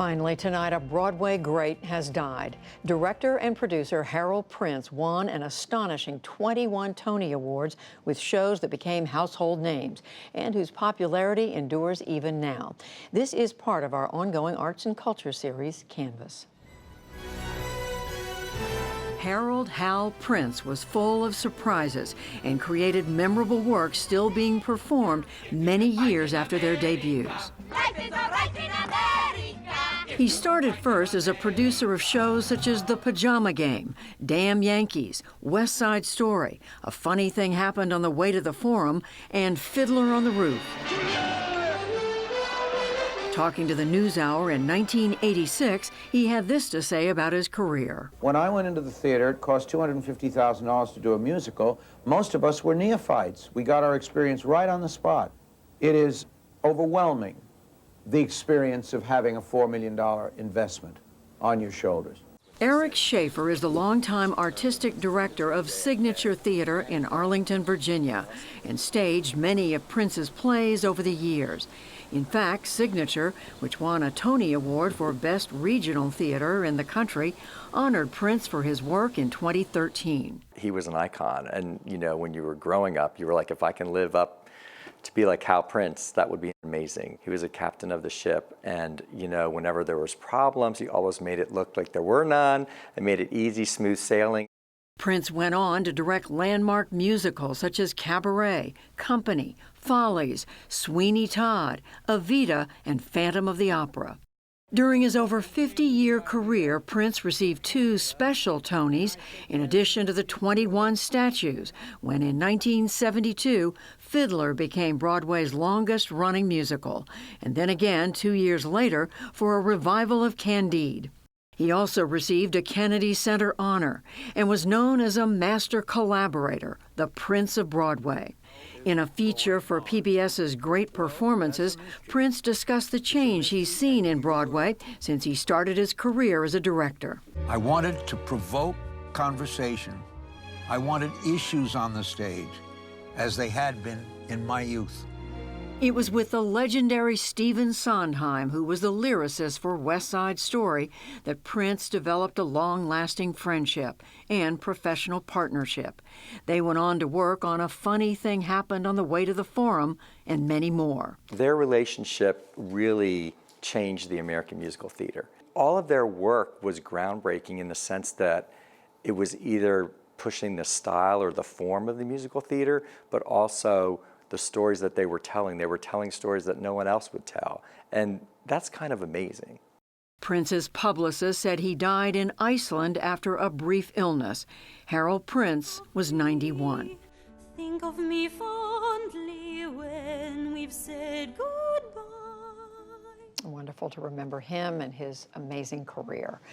Finally, tonight, a Broadway great has died. Director and producer Harold Prince won an astonishing 21 Tony Awards with shows that became household names and whose popularity endures even now. This is part of our ongoing arts and culture series, Canvas. Harold "Hal" Prince was full of surprises and created memorable works still being performed many years after their debuts. He started first as a producer of shows such as The Pajama Game, Damn Yankees, West Side Story, A Funny Thing Happened on the Way to the Forum, and Fiddler on the Roof. Talking to the NewsHour in 1986, he had this to say about his career. When I went into the theater, it cost $250,000 to do a musical. Most of us were neophytes. We got our experience right on the spot. It is overwhelming, the experience of having a $4 million investment on your shoulders. Eric Schaefer is the longtime artistic director of Signature Theater in Arlington, Virginia, and staged many of Prince's plays over the years. In fact, Signature, which won a Tony Award for Best Regional Theater in the country, honored Prince for his work in 2013. He was an icon, and you know, when you were growing up, you were like, if I can live up to be like Hal Prince, that would be amazing. He was a captain of the ship, and you know, whenever there was problems, he always made it look like there were none, and made it easy, smooth sailing. Prince went on to direct landmark musicals such as Cabaret, Company, Follies, Sweeney Todd, Evita, and Phantom of the Opera. During his over 50-year career, Prince received 2 special Tonys, in addition to the 21 statues, when in 1972, Fiddler became Broadway's longest-running musical, and then again 2 years later for a revival of Candide. He also received a Kennedy Center honor and was known as a master collaborator, the Prince of Broadway. In a feature for PBS's Great Performances, Prince discussed the change he's seen in Broadway since he started his career as a director. I wanted to provoke conversation. I wanted issues on the stage, as they had been in my youth. It was with the legendary Stephen Sondheim, who was the lyricist for West Side Story, that Prince developed a long-lasting friendship and professional partnership. They went on to work on A Funny Thing Happened on the Way to the Forum and many more. Their relationship really changed the American musical theater. All of their work was groundbreaking in the sense that it was either pushing the style or the form of the musical theater, but also the stories that they were telling. They were telling stories that no one else would tell. And that's kind of amazing. Prince's publicist said he died in Iceland after a brief illness. Harold Prince was 91. Think of me fondly when we've said goodbye. Wonderful to remember him and his amazing career.